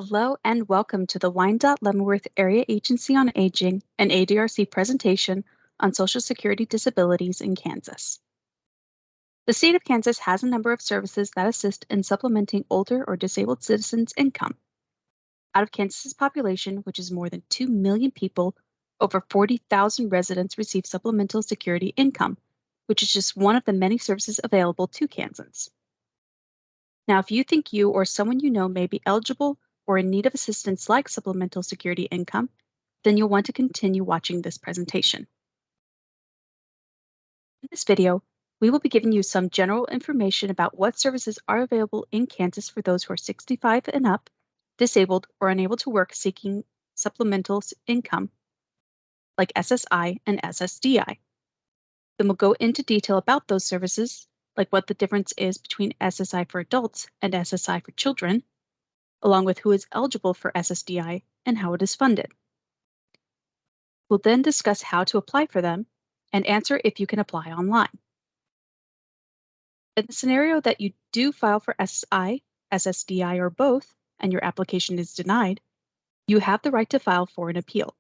Hello and welcome to the Wyandotte Leavenworth Area Agency on Aging and ADRC presentation on Social Security disabilities in Kansas. The state of Kansas has a number of services that assist in supplementing older or disabled citizens' income. Out of Kansas's population, which is more than 2 million people, over 40,000 residents receive supplemental security income, which is just one of the many services available to Kansans. Now, if you think you or someone you know may be eligible or in need of assistance like supplemental security income, then you'll want to continue watching this presentation. In this video, we will be giving you some general information about what services are available in Kansas for those who are 65 and up, disabled, or unable to work seeking supplemental income, like SSI and SSDI. Then we'll go into detail about those services, like what the difference is between SSI for adults and SSI for children, along with who is eligible for SSDI and how it is funded. We'll then discuss how to apply for them and answer if you can apply online. In the scenario that you do file for SSI, SSDI, or both, and your application is denied, you have the right to file for an appeal.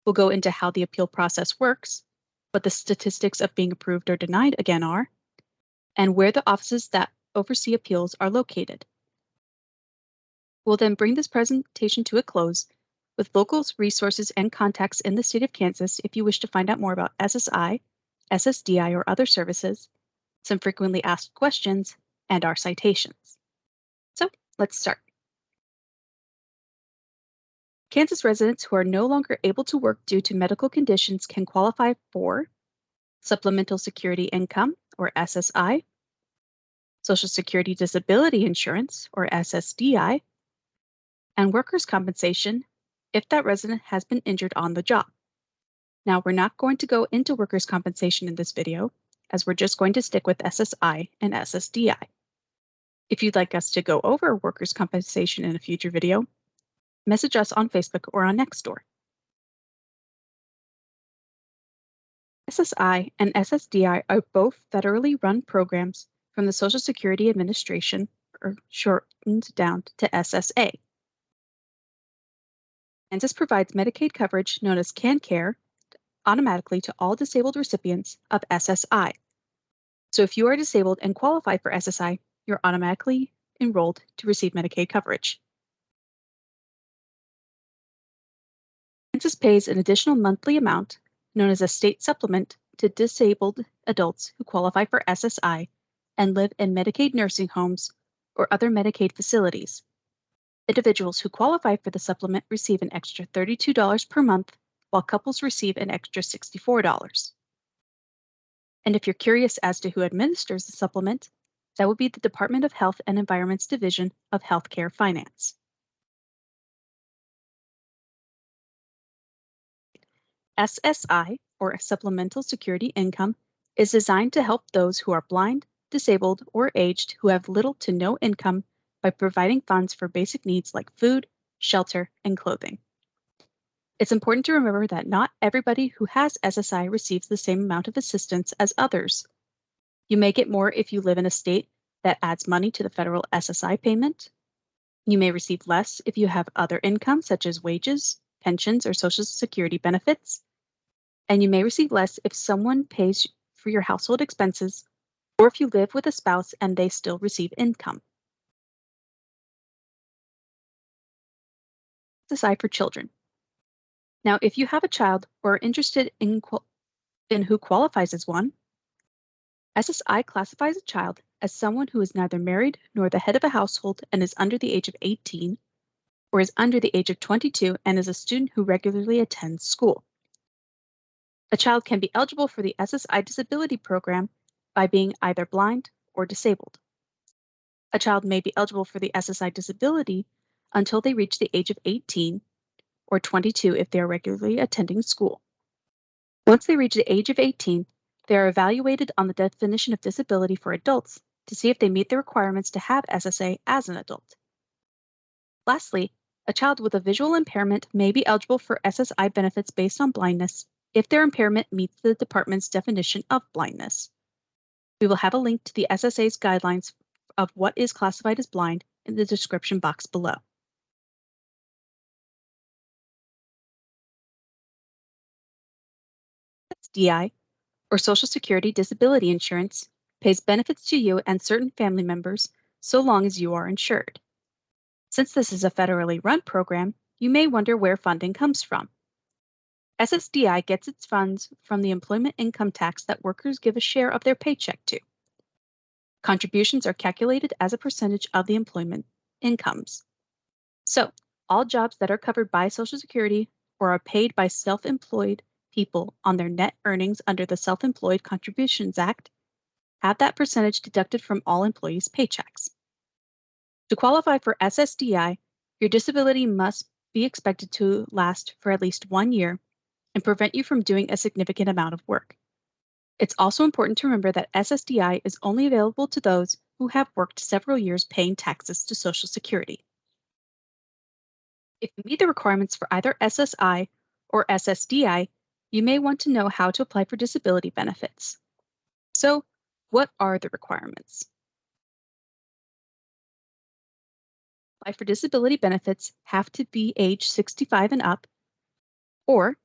We'll go into how the appeal process works, what the statistics of being approved or denied again are, and where the offices that oversee appeals are located. We'll then bring this presentation to a close with local resources and contacts in the state of Kansas if you wish to find out more about SSI, SSDI, or other services, some frequently asked questions, and our citations. So let's start. Kansas residents who are no longer able to work due to medical conditions can qualify for Supplemental Security Income, or SSI, Social Security Disability Insurance, or SSDI, and workers' compensation if that resident has been injured on the job. Now, we're not going to go into workers' compensation in this video, as we're just going to stick with SSI and SSDI. If you'd like us to go over workers' compensation in a future video, message us on Facebook or on Nextdoor. SSI and SSDI are both federally run programs from the Social Security Administration, or shortened down to SSA. Kansas provides Medicaid coverage known as CanCare automatically to all disabled recipients of SSI. So if you are disabled and qualify for SSI, you're automatically enrolled to receive Medicaid coverage. Kansas pays an additional monthly amount known as a state supplement to disabled adults who qualify for SSI and live in Medicaid nursing homes or other Medicaid facilities. Individuals who qualify for the supplement receive an extra $32 per month, while couples receive an extra $64. And if you're curious as to who administers the supplement, that would be the Department of Health and Environment's Division of Healthcare Finance. SSI, or Supplemental Security Income, is designed to help those who are blind, disabled, or aged who have little to no income by providing funds for basic needs like food, shelter, and clothing. It's important to remember that not everybody who has SSI receives the same amount of assistance as others. You may get more if you live in a state that adds money to the federal SSI payment. You may receive less if you have other income such as wages, pensions, or Social Security benefits. And you may receive less if someone pays for your household expenses or if you live with a spouse and they still receive income. SSI for children. Now, if you have a child or are interested in who qualifies as one, SSI classifies a child as someone who is neither married nor the head of a household and is under the age of 18, or is under the age of 22 and is a student who regularly attends school. A child can be eligible for the SSI disability program by being either blind or disabled. A child may be eligible for the SSI disability until they reach the age of 18 or 22 if they are regularly attending school. Once they reach the age of 18, they are evaluated on the definition of disability for adults to see if they meet the requirements to have SSA as an adult. Lastly, a child with a visual impairment may be eligible for SSI benefits based on blindness if their impairment meets the department's definition of blindness. We will have a link to the SSA's guidelines of what is classified as blind in the description box below. SSDI, or Social Security disability insurance, pays benefits to you and certain family members so long as you are insured. Since this is a federally run program, you may wonder where funding comes from. SSDI gets its funds from the employment income tax that workers give a share of their paycheck to. Contributions are calculated as a percentage of the employment incomes. So, all jobs that are covered by Social Security or are paid by self-employed people on their net earnings under the Self-Employed Contributions Act have that percentage deducted from all employees' paychecks. To qualify for SSDI, your disability must be expected to last for at least 1 year and prevent you from doing a significant amount of work. It's also important to remember that SSDI is only available to those who have worked several years paying taxes to Social Security. If you meet the requirements for either SSI or SSDI, you may want to know how to apply for disability benefits. So, what are the requirements? Apply for disability benefits have to be age 65 and up, or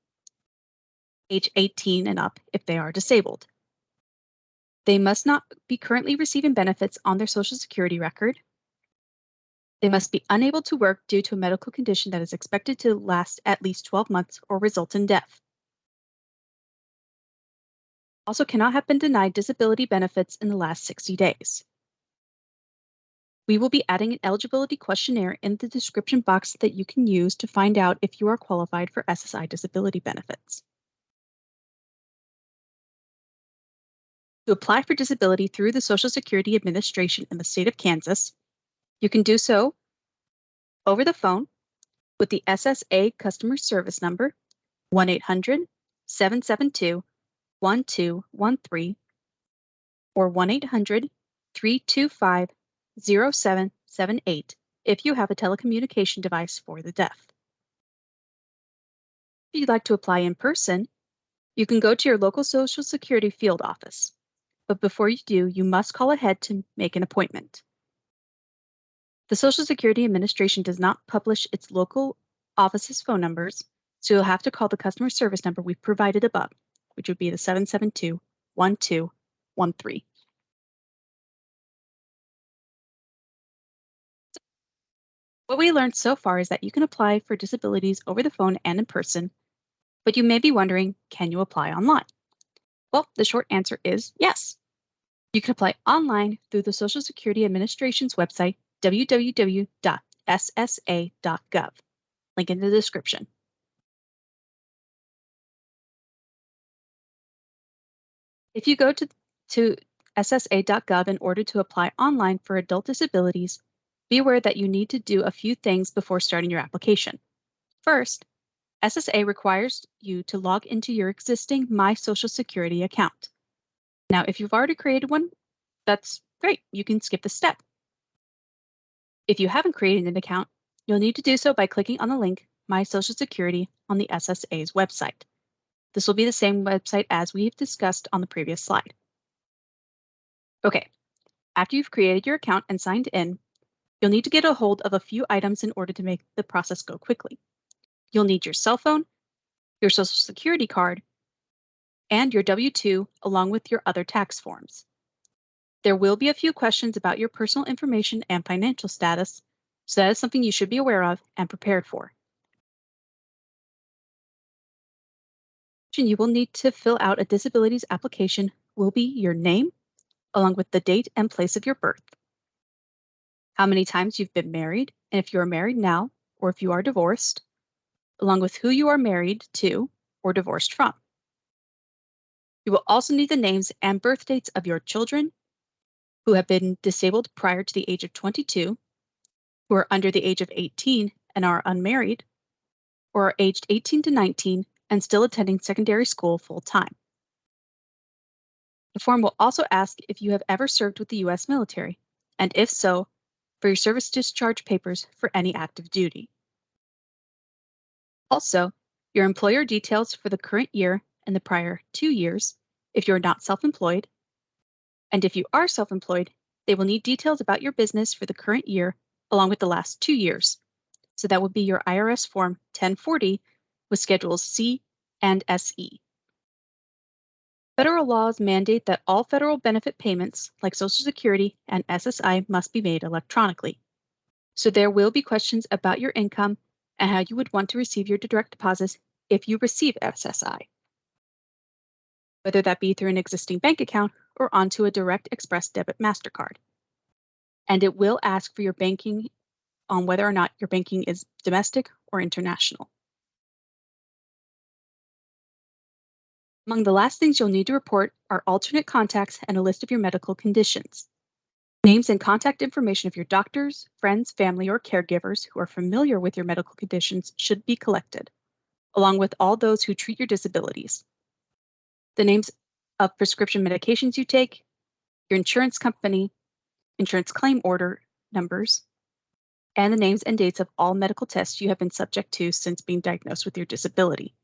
age 18 and up if they are disabled. They must not be currently receiving benefits on their Social Security record. They must be unable to work due to a medical condition that is expected to last at least 12 months or result in death. Also cannot have been denied disability benefits in the last 60 days. We will be adding an eligibility questionnaire in the description box that you can use to find out if you are qualified for SSI disability benefits. To apply for disability through the Social Security Administration in the state of Kansas, you can do so over the phone with the SSA customer service number 1-800-772-1213 or 1-800-325-0778 if you have a telecommunication device for the deaf. If you'd like to apply in person, you can go to your local Social Security field office. But before you do, you must call ahead to make an appointment. The Social Security Administration does not publish its local office's phone numbers, so you'll have to call the customer service number we've provided above, which would be the 772-1213. What we learned so far is that you can apply for disabilities over the phone and in person, but you may be wondering, can you apply online? Well, the short answer is yes. You can apply online through the Social Security Administration's website, www.ssa.gov. Link in the description. If you go to ssa.gov in order to apply online for adult disabilities, be aware that you need to do a few things before starting your application. First, SSA requires you to log into your existing My Social Security account. Now, if you've already created one, that's great. You can skip the step. If you haven't created an account, you'll need to do so by clicking on the link My Social Security on the SSA's website. This will be the same website as we've discussed on the previous slide. Okay, after you've created your account and signed in, you'll need to get a hold of a few items in order to make the process go quickly. You'll need your cell phone, your Social Security card, and your W-2 along with your other tax forms. There will be a few questions about your personal information and financial status, so that is something you should be aware of and prepared for. You will need to fill out a disabilities application will be your name, along with the date and place of your birth, how many times you've been married, and if you are married now, or if you are divorced, along with who you are married to or divorced from. You will also need the names and birth dates of your children who have been disabled prior to the age of 22, who are under the age of 18 and are unmarried, or are aged 18 to 19 and still attending secondary school full-time. The form will also ask if you have ever served with the U.S. military, and if so, for your service discharge papers for any active duty. Also, your employer details for the current year and the prior 2 years if you're not self-employed, and if you are self-employed, they will need details about your business for the current year along with the last 2 years. So that would be your IRS Form 1040 with Schedules C and SE. Federal laws mandate that all federal benefit payments, like Social Security and SSI, must be made electronically. So there will be questions about your income and how you would want to receive your direct deposits if you receive SSI, whether that be through an existing bank account or onto a direct express debit MasterCard. And it will ask for your banking on whether or not your banking is domestic or international. Among the last things you'll need to report are alternate contacts and a list of your medical conditions. Names and contact information of your doctors, friends, family, or caregivers who are familiar with your medical conditions should be collected, along with all those who treat your disabilities. The names of prescription medications you take, your insurance company, insurance claim order numbers, and the names and dates of all medical tests you have been subject to since being diagnosed with your disability.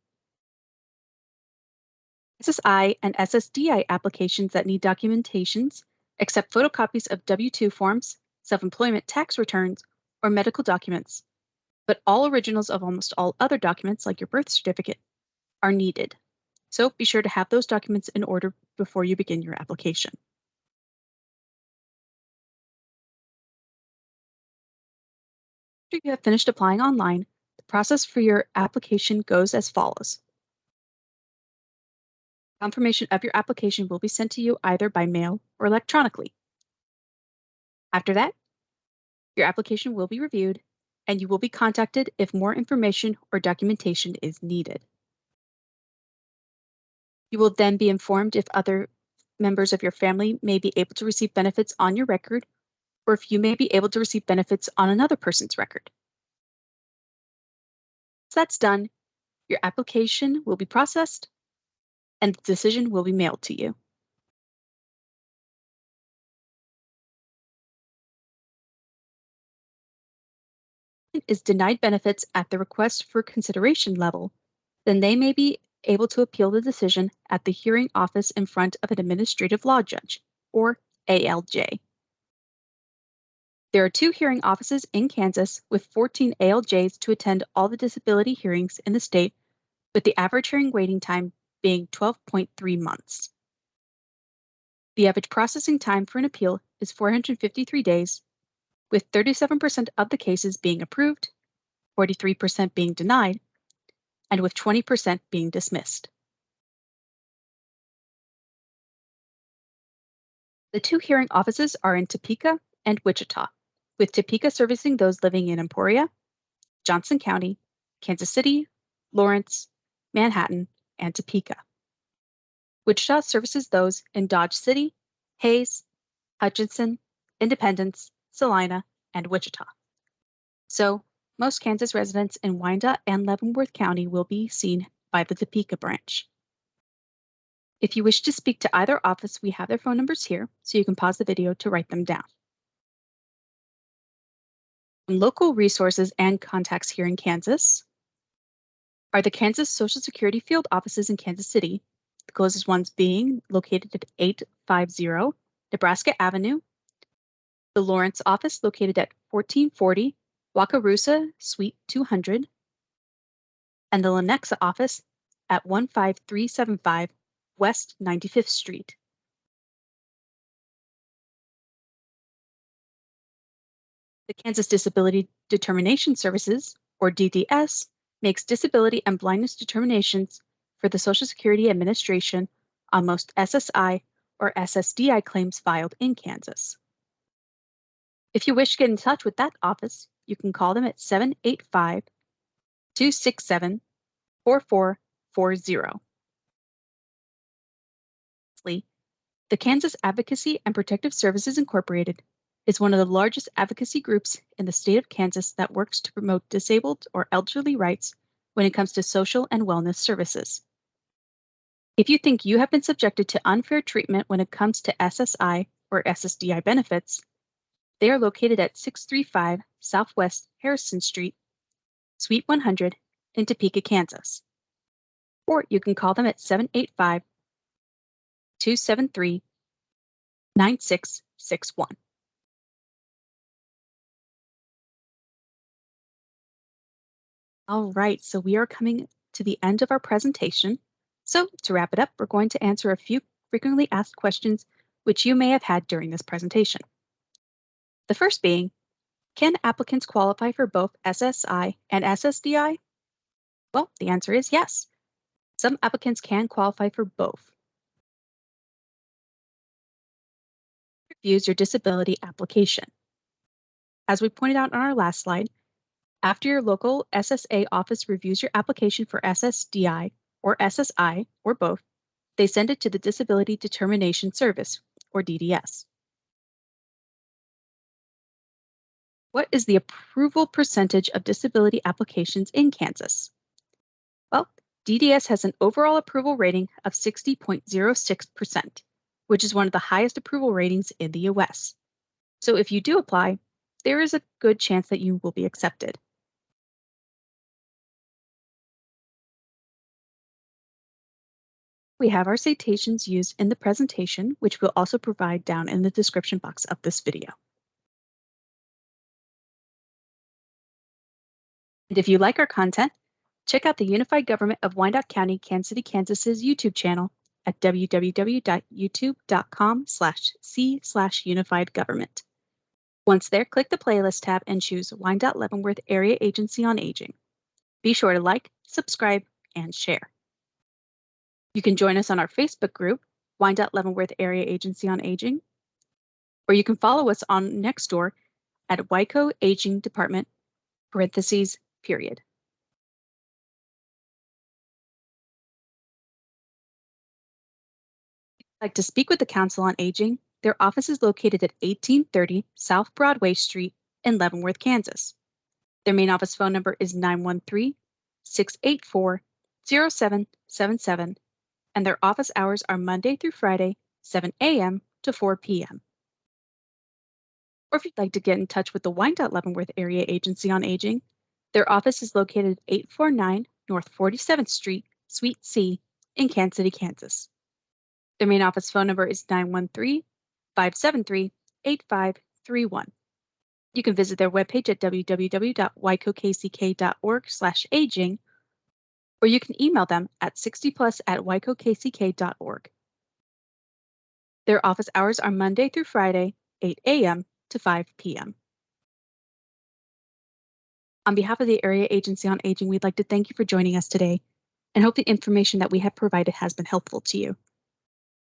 SSI and SSDI applications that need documentations accept photocopies of W-2 forms, self-employment tax returns, or medical documents, but all originals of almost all other documents, like your birth certificate, are needed. So be sure to have those documents in order before you begin your application. After you have finished applying online, the process for your application goes as follows. Confirmation of your application will be sent to you either by mail or electronically. After that, your application will be reviewed and you will be contacted if more information or documentation is needed. You will then be informed if other members of your family may be able to receive benefits on your record, or if you may be able to receive benefits on another person's record. Once that's done, your application will be processed and the decision will be mailed to you. Is denied benefits at the request for consideration level, then they may be able to appeal the decision at the hearing office in front of an administrative law judge, or ALJ. There are 2 hearing offices in Kansas with 14 ALJs to attend all the disability hearings in the state, with the average hearing waiting time being 12.3 months. The average processing time for an appeal is 453 days, with 37% of the cases being approved, 43% being denied, and with 20% being dismissed. The 2 hearing offices are in Topeka and Wichita, with Topeka servicing those living in Emporia, Johnson County, Kansas City, Lawrence, Manhattan, and Topeka. Wichita services those in Dodge City, Hayes, Hutchinson, Independence, Salina, and Wichita. So, most Kansas residents in Wyandotte and Leavenworth County will be seen by the Topeka branch. If you wish to speak to either office, we have their phone numbers here, so you can pause the video to write them down. Local resources and contacts here in Kansas are the Kansas Social Security field offices in Kansas City, the closest ones being located at 850 Nebraska Avenue, the Lawrence office located at 1440 Wakarusa Suite 200, and the Lenexa office at 15375 West 95th Street. The Kansas Disability Determination Services, or DDS, makes disability and blindness determinations for the Social Security Administration on most SSI or SSDI claims filed in Kansas. If you wish to get in touch with that office, you can call them at 785 267 4440. Lastly, the Kansas Advocacy and Protective Services Incorporated is one of the largest advocacy groups in the state of Kansas that works to promote disabled or elderly rights when it comes to social and wellness services. If you think you have been subjected to unfair treatment when it comes to SSI or SSDI benefits, they are located at 635 Southwest Harrison Street, Suite 100 in Topeka, Kansas. Or you can call them at 785 273 9661. All right, so we are coming to the end of our presentation. So to wrap it up, we're going to answer a few frequently asked questions which you may have had during this presentation. The first being, can applicants qualify for both SSI and SSDI? Well, the answer is yes. Some applicants can qualify for both. Reviews your disability application. As we pointed out on our last slide, after your local SSA office reviews your application for SSDI or SSI or both, they send it to the Disability Determination Service, or DDS. What is the approval percentage of disability applications in Kansas? Well, DDS has an overall approval rating of 60.06%, which is one of the highest approval ratings in the US. So if you do apply, there is a good chance that you will be accepted. We have our citations used in the presentation, which we'll also provide down in the description box of this video. And if you like our content, check out the Unified Government of Wyandotte County, Kansas City, Kansas's YouTube channel at www.youtube.com/c/unifiedgovernment. Once there, click the playlist tab and choose Wyandotte Leavenworth Area Agency on Aging. Be sure to like, subscribe, and share. You can join us on our Facebook group, Wyandotte Leavenworth Area Agency on Aging, or you can follow us on Nextdoor at WYCO Aging Department, _period. If you'd like to speak with the Council on Aging, their office is located at 1830 South Broadway Street in Leavenworth, Kansas. Their main office phone number is 913-684-0777, and their office hours are Monday through Friday, 7 a.m. to 4 p.m. Or if you'd like to get in touch with the Wyandotte Leavenworth Area Agency on Aging, their office is located at 849 North 47th Street, Suite C in Kansas City, Kansas. Their main office phone number is 913-573-8531. You can visit their webpage at www.wykokck.org/aging, or you can email them at 60plus@wykokck.org. Their office hours are Monday through Friday, 8 a.m. to 5 p.m. On behalf of the Area Agency on Aging, we'd like to thank you for joining us today and hope the information that we have provided has been helpful to you.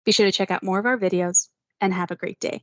Be sure to check out more of our videos and have a great day.